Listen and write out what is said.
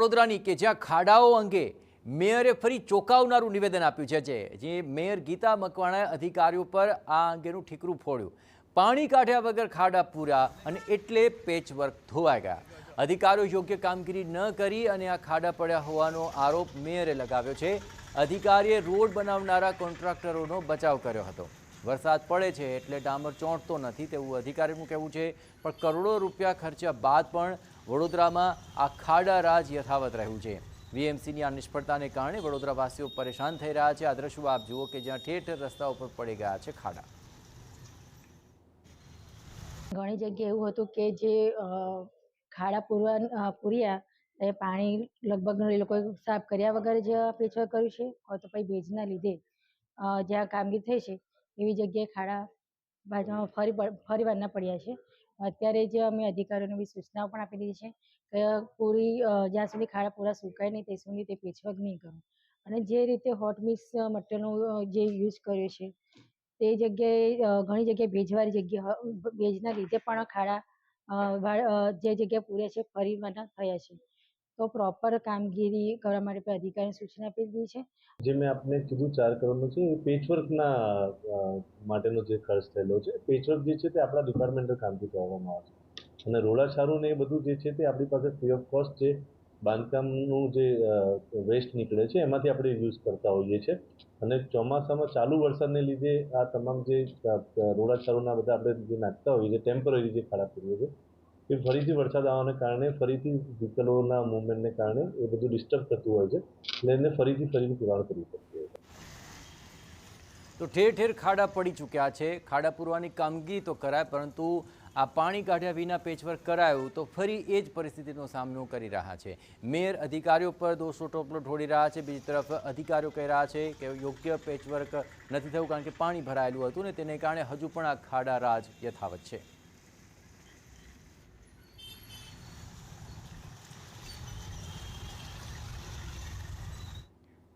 વડોદરાની કે જ્યાં ખાડાઓ અંગે મેયરે ફરી ચોંકાવનારું નિવેદન આપ્યું છે જે મેયર ગીતા મકવાણાએ અધિકારીઓ પર આ અંગેનું ઠીકરું ફોડ્યું। પાણી કાઢ્યા વગર ખાડા પૂર્યા અને એટલે પેચવર્ક ધોવાઈ ગયા। અધિકારીઓ યોગ્ય કામગીરી ન કરી અને આ ખાડા પડ્યા હોવાનો આરોપ મેયરે લગાવ્યો છે। અધિકારીએ રોડ બનાવનારા કોન્ટ્રાક્ટરોનો બચાવ કર્યો હતો। વરસાદ પડે છે એટલે ડામર ચોંટતો નથી તેવું અધિકારીનું કહેવું છે, પણ કરોડો રૂપિયા ખર્ચ્યા બાદ પણ વડોદરામાં આ ખાડા રાજ યથાવત રહ્યું છે। વીએમસીની આ નિષ્ફળતાને કારણે વડોદરાવાસીઓ પરેશાન થઈ રહ્યા છે। આ દ્રશ્યો આપ જુઓ કે જ્યાં ઠેર ઠેર રસ્તા ઉપર પડી ગયા છે ખાડા। ઘણી જગ્યાએ એવું હતું કે જે ખાડા પૂર્યા એ પાણી લગભગ એ લોકોએ સાફ કર્યા વગર જ પેચવર્ક કર્યું છે, અથવા તો પછી ભેજના લીધે જ્યાં કામગીરી થઈ છે એવી જગ્યાએ ખાડા બાજુમાં ફરી વારના પડ્યા છે। અત્યારે જ અમે અધિકારીઓને બી સૂચનાઓ પણ આપી દીધી છે કે જ્યાં સુધી ખાડા પૂરા સુકાય નહીં ત્યાં સુધી તે પેચવર્ક નહીં કરો, અને જે રીતે હોટ મિક્સ મટીરિયલનો જે યુઝ કર્યો છે તે જગ્યાએ ઘણી જગ્યાએ ભેજવાળી ભેજના લીધે પણ ખાડા જે જગ્યાએ પૂરે છે ફરી વારના થયા છે। તો પ્રોપર કામગીરી કરવા માટે અધિકારીને સૂચના આપી દીધી છે। જે મેં આપને કીધું 4 કરોડનું છે એ પેચવર્કના માટેનો જે ખર્ચ થયેલો છે। પેચવર્ક જે છે તે આપણા ડિપાર્ટમેન્ટલ કામથી કરવામાં આવે છે, અને રોડા સારું ને એ બધું જે છે તે આપણી પાસે ફ્રી ઓફ કોસ્ટ જે બાંધકામનું જે વેસ્ટ નીકળે છે એમાંથી આપણે યુઝ કરતા હોઈએ છીએ। અને ચોમાસામાં ચાલુ વરસાદને લીધે આ તમામ જે રોડા સારુંના બધા આપણે જે નાખતા હોઈએ છીએ ટેમ્પરરી જે ખાડા પૂરીએ છીએ એ ફરીથી વરસાદ આવવાને કારણે ફરીથી વ્હીકલોના મૂવમેન્ટને કારણે એ બધું ડિસ્ટર્બ થતું હોય છે, એટલે એને ફરીથી પુરાણ કરવું પડતું હોય છે। તો ઠેર ઠેર ખાડા પડી ચૂક્યા છે। ખાડા પૂરવાની કામગીરી તો કરાય, પરંતુ આ પાણી કાઢ્યા વિના પેચવર્ક કરાયું તો ફરી એ જ પરિસ્થિતિનો સામનો કરી રહ્યા છે। મેયર અધિકારીઓ પર દોષનો ટોપલો ઢોળી રહ્યા છે। બીજી તરફ અધિકારીઓ કહી રહ્યા છે કે યોગ્ય પેચવર્ક નથી થયું કારણ કે પાણી ભરાયેલું હતું ને તેને કારણે હજુ પણ આ ખાડા રાજ યથાવત છે।